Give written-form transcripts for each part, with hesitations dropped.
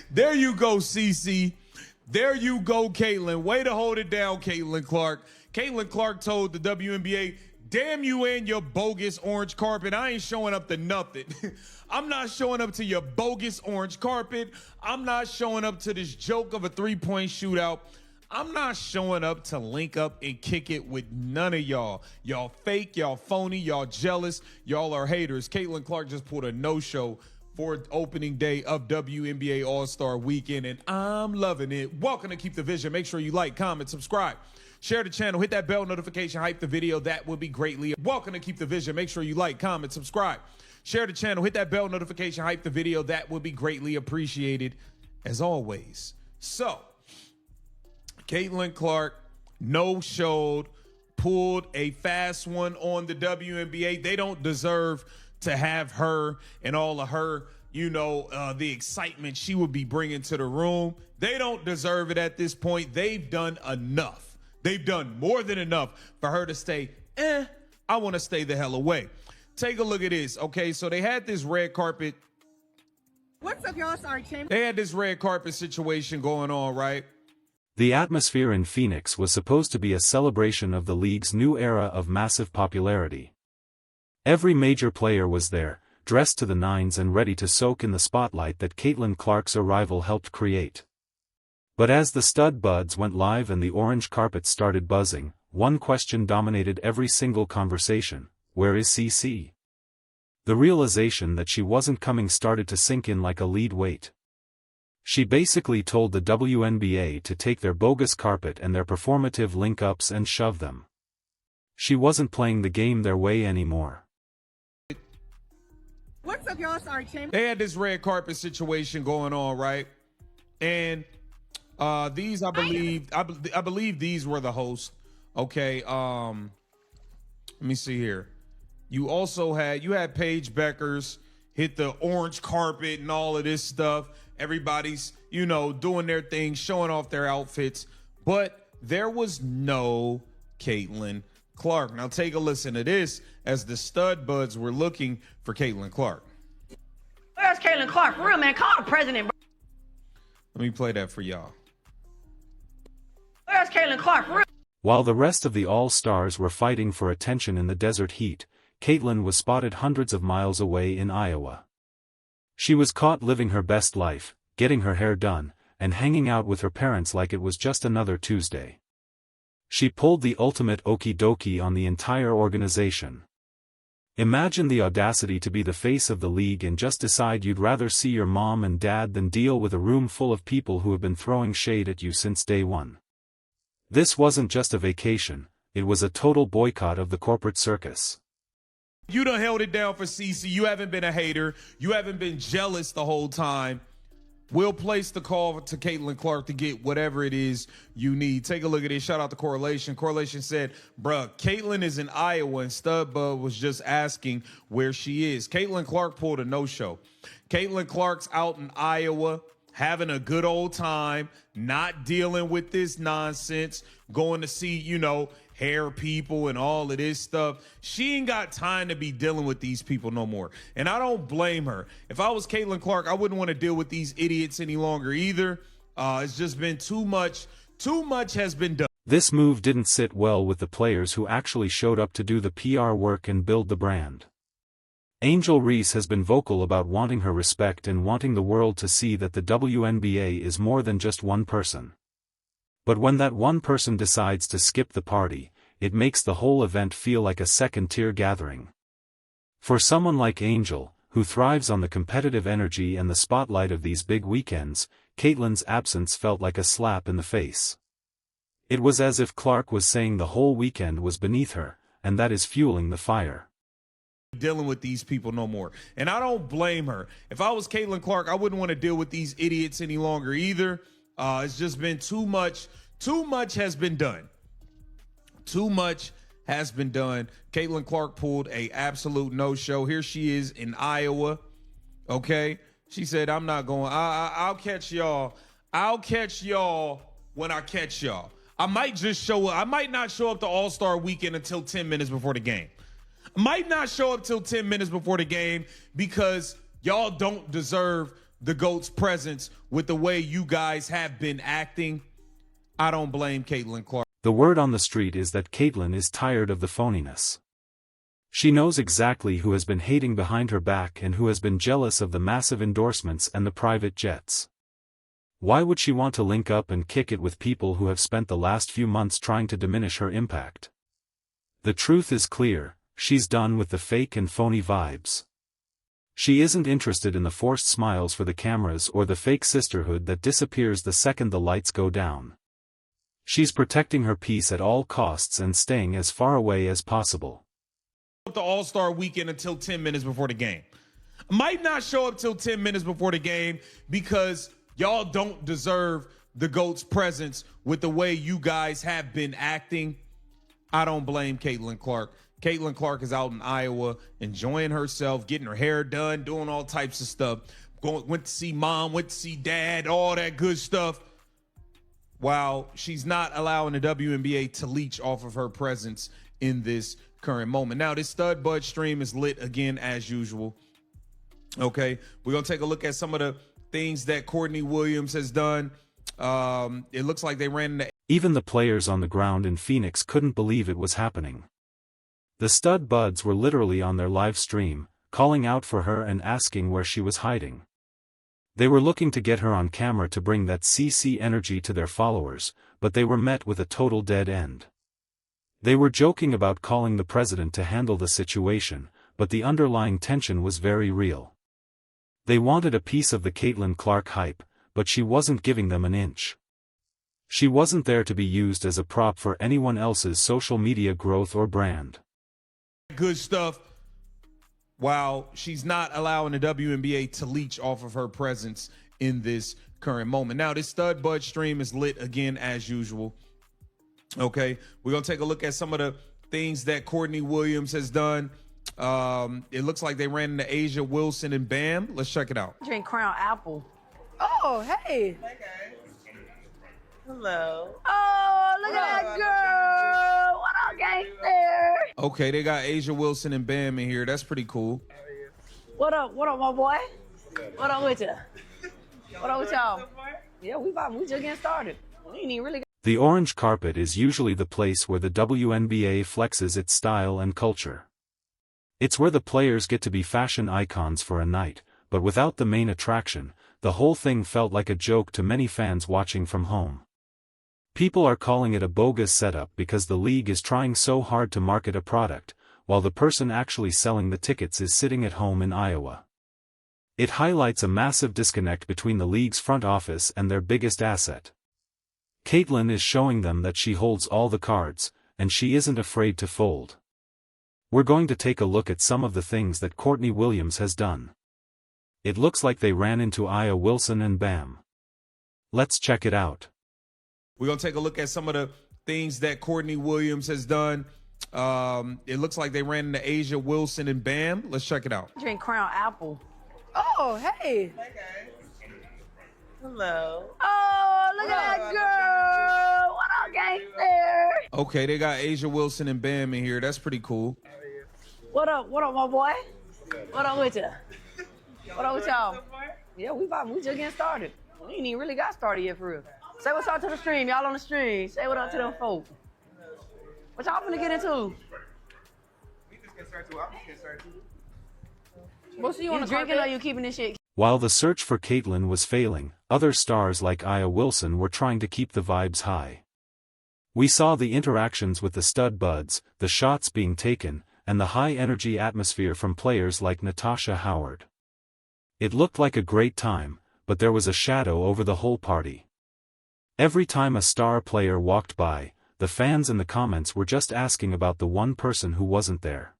There you go, CC. There you go, Caitlin. Way to hold it down, Caitlin Clark. Caitlin Clark told the WNBA, damn you and your bogus orange carpet. I ain't showing up to nothing. I'm not showing up to your bogus orange carpet. I'm not showing up to this joke of a three-point shootout. I'm not showing up to link up and kick it with none of y'all. Y'all fake, y'all phony, y'all jealous, y'all are haters. Caitlin Clark just pulled a no-show for opening day of WNBA All-Star Weekend, and I'm loving it. Welcome to Keep the Vision. Make sure you like, comment, subscribe, share the channel, hit that bell notification, hype the video. That would be greatly. Welcome to Keep the Vision. Make sure you like, comment, subscribe, share the channel, hit that bell notification, hype the video. That would be greatly appreciated, as always. So, Caitlin Clark no-showed, pulled a fast one on the WNBA. They don't deserve to have her and all of her, the excitement she would be bringing to the room. They don't deserve it at this point. They've done enough. They've done more than enough for her to stay, I want to stay the hell away. Take a look at this, okay? So they had this red carpet. What's up, y'all? Sorry, Chamber. They had this red carpet situation going on, right? The atmosphere in Phoenix was supposed to be a celebration of the league's new era of massive popularity. Every major player was there, dressed to the nines and ready to soak in the spotlight that Caitlin Clark's arrival helped create. But as the stud buds went live and the orange carpet started buzzing, one question dominated every single conversation: where is CC? The realization that she wasn't coming started to sink in like a lead weight. She basically told the WNBA to take their bogus carpet and their performative link-ups and shove them. She wasn't playing the game their way anymore. What's up, y'all? Sorry, Chamber. They had this red carpet situation going on, right? And these, I believe these were the hosts. Okay, let me see here. You had Paige Beckers hit the orange carpet and all of this stuff. Everybody's, doing their thing, showing off their outfits. But there was no Caitlin Clark. Now take a listen to this as the stud buds were looking for Caitlin Clark. Where's Caitlin Clark? For real, man. Call the president, bro. Let me play that for y'all. Where's Caitlin Clark? For real. While the rest of the All-Stars were fighting for attention in the desert heat, Caitlin was spotted hundreds of miles away in Iowa. She was caught living her best life, getting her hair done, and hanging out with her parents like it was just another Tuesday. She pulled the ultimate okie dokie on the entire organization. Imagine the audacity to be the face of the league and just decide you'd rather see your mom and dad than deal with a room full of people who have been throwing shade at you since day one. This wasn't just a vacation, it was a total boycott of the corporate circus. You done held it down for CC. You haven't been a hater. You haven't been jealous the whole time. We'll place the call to Caitlin Clark to get whatever it is you need. Take a look at this. Shout out to Correlation. Correlation said, bruh, Caitlin is in Iowa and Studbud was just asking where she is. Caitlin Clark pulled a no-show. Caitlin Clark's out in Iowa having a good old time, not dealing with this nonsense, going to see, hair people and all of this stuff. She ain't got time to be dealing with these people no more. And I don't blame her. If I was Caitlin Clark, I wouldn't want to deal with these idiots any longer either. It's just been too much has been done. This move didn't sit well with the players who actually showed up to do the PR work and build the brand. Angel Reese has been vocal about wanting her respect and wanting the world to see that the WNBA is more than just one person. But when that one person decides to skip the party, it makes the whole event feel like a second-tier gathering. For someone like Angel, who thrives on the competitive energy and the spotlight of these big weekends, Caitlin's absence felt like a slap in the face. It was as if Clark was saying the whole weekend was beneath her, and that is fueling the fire. Dealing with these people no more. And I don't blame her. If I was Caitlin Clark, I wouldn't want to deal with these idiots any longer either. It's just been too much has been done. Too much has been done. Caitlin Clark pulled a absolute no-show. Here she is in Iowa. Okay. She said, I'm not going. I'll catch y'all. I'll catch y'all when I catch y'all. I might just show up. I might not show up to All-Star Weekend until 10 minutes before the game. I might not show up till 10 minutes before the game because y'all don't deserve the GOAT's presence with the way you guys have been acting, I don't blame Caitlin Clark. The word on the street is that Caitlin is tired of the phoniness. She knows exactly who has been hating behind her back and who has been jealous of the massive endorsements and the private jets. Why would she want to link up and kick it with people who have spent the last few months trying to diminish her impact? The truth is clear, she's done with the fake and phony vibes. She isn't interested in the forced smiles for the cameras or the fake sisterhood that disappears the second the lights go down. She's protecting her peace at all costs and staying as far away as possible. The All-Star weekend until 10 minutes before the game. Might not show up till 10 minutes before the game because y'all don't deserve the GOAT's presence with the way you guys have been acting. I don't blame Caitlin Clark. Caitlin Clark is out in Iowa enjoying herself, getting her hair done, doing all types of stuff. Went to see mom, went to see dad, all that good stuff. While she's not allowing the WNBA to leech off of her presence in this current moment. Now, this Stud Bud stream is lit again as usual. Okay, we're going to take a look at some of the things that Courtney Williams has done. It looks like they ran into... Even the players on the ground in Phoenix couldn't believe it was happening. The Stud Buds were literally on their live stream, calling out for her and asking where she was hiding. They were looking to get her on camera to bring that CC energy to their followers, but they were met with a total dead end. They were joking about calling the president to handle the situation, but the underlying tension was very real. They wanted a piece of the Caitlin Clark hype, but she wasn't giving them an inch. She wasn't there to be used as a prop for anyone else's social media growth or brand. Good stuff. While she's not allowing the WNBA to leech off of her presence in this current moment. Now, this Stud Bud stream is lit again as usual. Okay, we're going to take a look at some of the things that Courtney Williams has done. It looks like they ran into Asia Wilson and Bam. Let's check it out. Drink Crown Apple. Oh, hey. Hello. Oh, look at that girl. What up, gangster? Okay, they got Asia Wilson and Bam in here. That's pretty cool. What up, my boy? What up with you? What up with y'all? Yeah, we just getting started. We ain't even really... The orange carpet is usually the place where the WNBA flexes its style and culture. It's where the players get to be fashion icons for a night, but without the main attraction, the whole thing felt like a joke to many fans watching from home. People are calling it a bogus setup because the league is trying so hard to market a product, while the person actually selling the tickets is sitting at home in Iowa. It highlights a massive disconnect between the league's front office and their biggest asset. Caitlin is showing them that she holds all the cards, and she isn't afraid to fold. We're going to take a look at some of the things that Courtney Williams has done. It looks like they ran into Aya Wilson and Bam. Let's check it out. We're going to take a look at some of the things that Courtney Williams has done. It looks like they ran into Asia Wilson and Bam. Let's check it out. Drink Crown Apple. Oh, hey. Hello. Oh, look at that girl. What up, gangster? Okay, they got Asia Wilson and Bam in here. That's pretty cool. What up, my boy? What up with you? What up with y'all? Yeah, we just getting started. We ain't even really got started yet, for real. Say what's up to the stream. Y'all on the stream. Say what up to them folks. What y'all finna get into? We just get started too. I'm just getting started too. What you want to drinking or you keeping this shit? While the search for Caitlin was failing, other stars like Aya Wilson were trying to keep the vibes high. We saw the interactions with the Stud Buds, the shots being taken, and the high-energy atmosphere from players like Natasha Howard. It looked like a great time, but there was a shadow over the whole party. Every time a star player walked by, the fans in the comments were just asking about the one person who wasn't there.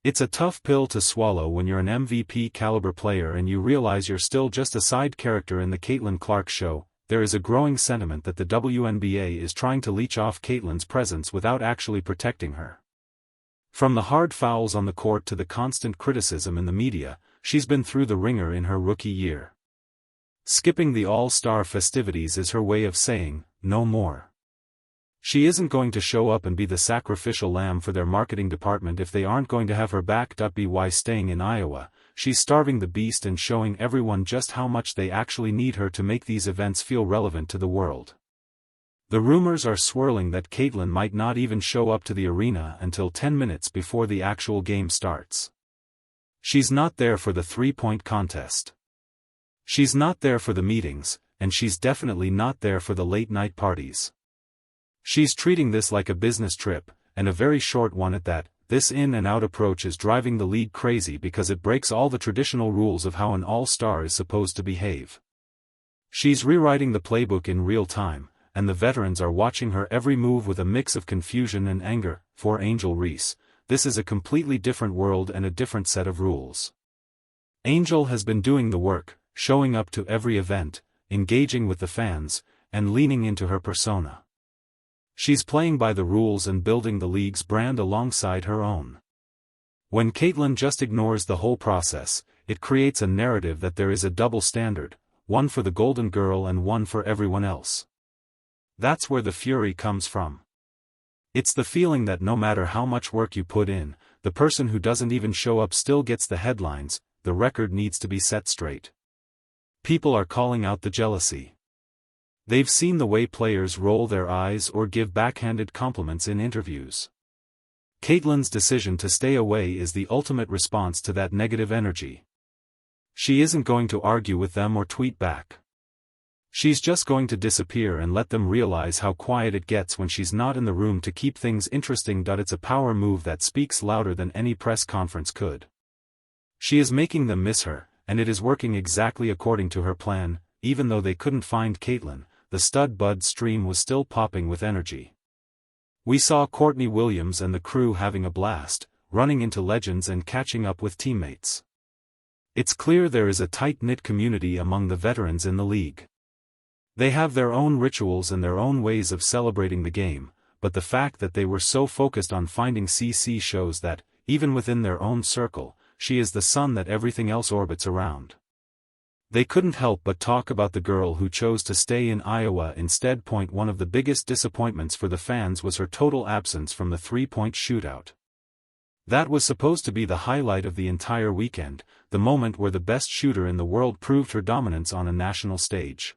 It's a tough pill to swallow when you're an MVP caliber player and you realize you're still just a side character in the Caitlin Clark show. There is a growing sentiment that the WNBA is trying to leech off Caitlin's presence without actually protecting her. From the hard fouls on the court to the constant criticism in the media, she's been through the ringer in her rookie year. Skipping the all-star festivities is her way of saying, no more. She isn't going to show up and be the sacrificial lamb for their marketing department if they aren't going to have her back. By staying in Iowa, she's starving the beast and showing everyone just how much they actually need her to make these events feel relevant to the world. The rumors are swirling that Caitlyn might not even show up to the arena until 10 minutes before the actual game starts. She's not there for the three-point contest. She's not there for the meetings, and she's definitely not there for the late-night parties. She's treating this like a business trip, and a very short one at that. This in-and-out approach is driving the league crazy because it breaks all the traditional rules of how an all-star is supposed to behave. She's rewriting the playbook in real time, and the veterans are watching her every move with a mix of confusion and anger. For Angel Reese, this is a completely different world and a different set of rules. Angel has been doing the work, showing up to every event, engaging with the fans, and leaning into her persona. She's playing by the rules and building the league's brand alongside her own. When Caitlyn just ignores the whole process, it creates a narrative that there is a double standard, one for the Golden Girl and one for everyone else. That's where the fury comes from. It's the feeling that no matter how much work you put in, the person who doesn't even show up still gets the headlines. The record needs to be set straight. People are calling out the jealousy. They've seen the way players roll their eyes or give backhanded compliments in interviews. Caitlyn's decision to stay away is the ultimate response to that negative energy. She isn't going to argue with them or tweet back. She's just going to disappear and let them realize how quiet it gets when she's not in the room to keep things interesting. It's a power move that speaks louder than any press conference could. She is making them miss her, and it is working exactly according to her plan. Even though they couldn't find Caitlyn, the SNUBBED stream was still popping with energy. We saw Courtney Williams and the crew having a blast, running into legends and catching up with teammates. It's clear there is a tight-knit community among the veterans in the league. They have their own rituals and their own ways of celebrating the game, but the fact that they were so focused on finding CC shows that, even within their own circle, she is the sun that everything else orbits around. They couldn't help but talk about the girl who chose to stay in Iowa instead. One of the biggest disappointments for the fans was her total absence from the three-point shootout. That was supposed to be the highlight of the entire weekend, the moment where the best shooter in the world proved her dominance on a national stage.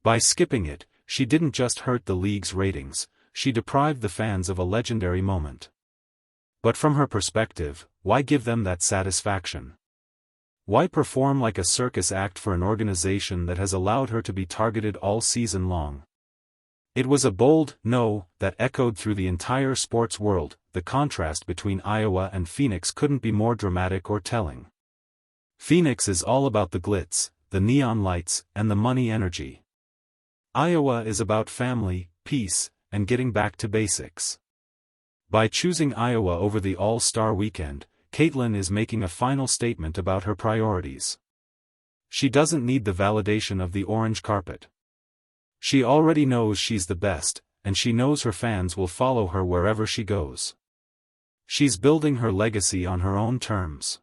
By skipping it, she didn't just hurt the league's ratings, she deprived the fans of a legendary moment. But from her perspective, why give them that satisfaction? Why perform like a circus act for an organization that has allowed her to be targeted all season long? It was a bold no that echoed through the entire sports world. The contrast between Iowa and Phoenix couldn't be more dramatic or telling. Phoenix is all about the glitz, the neon lights, and the money energy. Iowa is about family, peace, and getting back to basics. By choosing Iowa over the All-Star weekend, Caitlyn is making a final statement about her priorities. She doesn't need the validation of the orange carpet. She already knows she's the best, and she knows her fans will follow her wherever she goes. She's building her legacy on her own terms.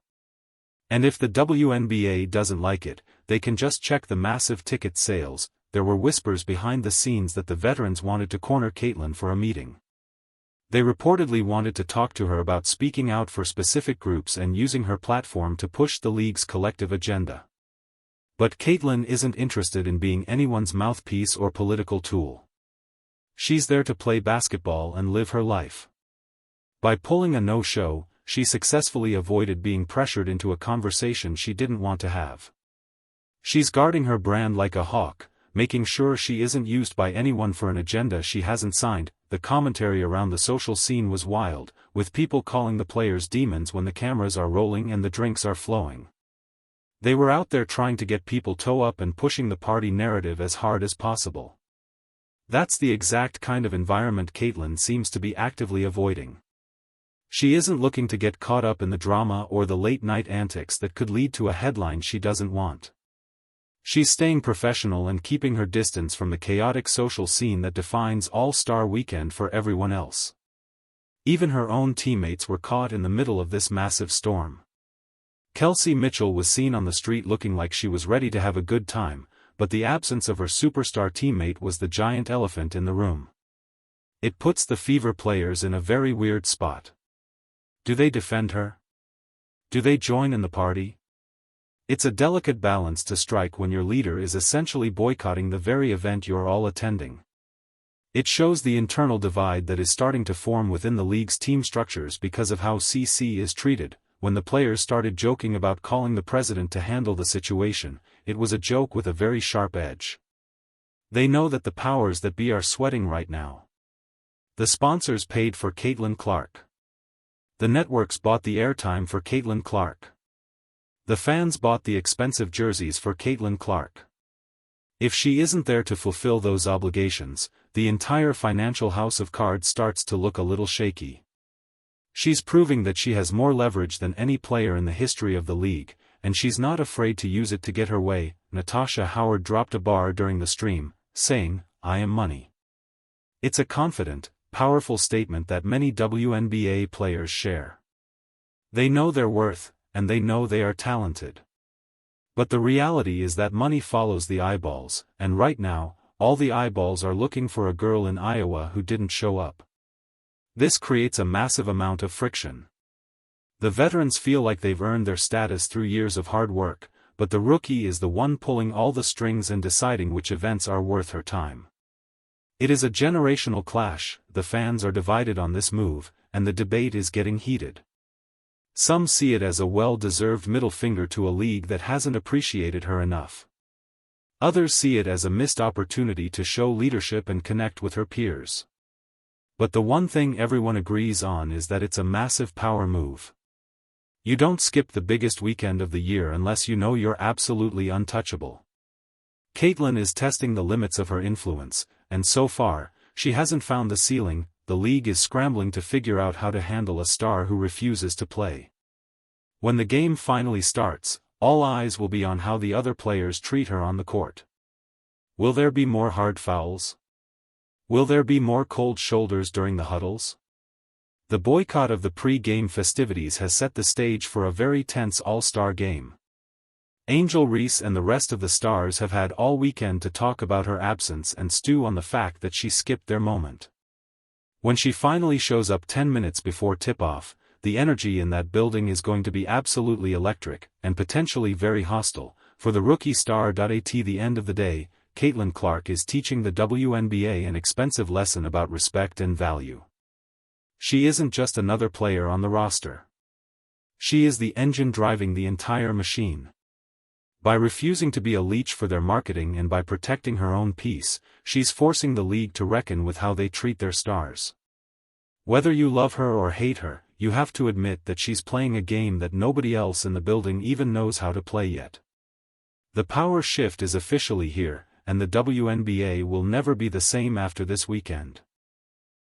And if the WNBA doesn't like it, they can just check the massive ticket sales. There were whispers behind the scenes that the veterans wanted to corner Caitlyn for a meeting. They reportedly wanted to talk to her about speaking out for specific groups and using her platform to push the league's collective agenda. But Caitlyn isn't interested in being anyone's mouthpiece or political tool. She's there to play basketball and live her life. By pulling a no-show, she successfully avoided being pressured into a conversation she didn't want to have. She's guarding her brand like a hawk, making sure she isn't used by anyone for an agenda she hasn't signed. The commentary around the social scene was wild, with people calling the players demons when the cameras are rolling and the drinks are flowing. They were out there trying to get people toe up and pushing the party narrative as hard as possible. That's the exact kind of environment Caitlyn seems to be actively avoiding. She isn't looking to get caught up in the drama or the late-night antics that could lead to a headline she doesn't want. She's staying professional and keeping her distance from the chaotic social scene that defines All-Star Weekend for everyone else. Even her own teammates were caught in the middle of this massive storm. Kelsey Mitchell was seen on the street looking like she was ready to have a good time, but the absence of her superstar teammate was the giant elephant in the room. It puts the Fever players in a very weird spot. Do they defend her? Do they join in the party? It's a delicate balance to strike when your leader is essentially boycotting the very event you're all attending. It shows the internal divide that is starting to form within the league's team structures because of how CC is treated. When the players started joking about calling the president to handle the situation, it was a joke with a very sharp edge. They know that the powers that be are sweating right now. The sponsors paid for Caitlin Clark. The networks bought the airtime for Caitlin Clark. The fans bought the expensive jerseys for Caitlin Clark. If she isn't there to fulfill those obligations, the entire financial house of cards starts to look a little shaky. She's proving that she has more leverage than any player in the history of the league, and she's not afraid to use it to get her way. Natasha Howard dropped a bar during the stream, saying, "I am money." It's a confident, powerful statement that many WNBA players share. They know their worth, and they know they are talented. But the reality is that money follows the eyeballs, and right now, all the eyeballs are looking for a girl in Iowa who didn't show up. This creates a massive amount of friction. The veterans feel like they've earned their status through years of hard work, but the rookie is the one pulling all the strings and deciding which events are worth her time. It is a generational clash. The fans are divided on this move, and the debate is getting heated. Some see it as a well-deserved middle finger to a league that hasn't appreciated her enough. Others see it as a missed opportunity to show leadership and connect with her peers. But the one thing everyone agrees on is that it's a massive power move. You don't skip the biggest weekend of the year unless you know you're absolutely untouchable. Caitlin is testing the limits of her influence, and so far, she hasn't found the ceiling. The league is scrambling to figure out how to handle a star who refuses to play. When the game finally starts, all eyes will be on how the other players treat her on the court. Will there be more hard fouls? Will there be more cold shoulders during the huddles? The boycott of the pre-game festivities has set the stage for a very tense all-star game. Angel Reese and the rest of the stars have had all weekend to talk about her absence and stew on the fact that she skipped their moment. When she finally shows up 10 minutes before tip-off, the energy in that building is going to be absolutely electric, and potentially very hostile, for the rookie star. At the end of the day, Caitlin Clark is teaching the WNBA an expensive lesson about respect and value. She isn't just another player on the roster. She is the engine driving the entire machine. By refusing to be a leech for their marketing and by protecting her own peace, she's forcing the league to reckon with how they treat their stars. Whether you love her or hate her, you have to admit that she's playing a game that nobody else in the building even knows how to play yet. The power shift is officially here, and the WNBA will never be the same after this weekend.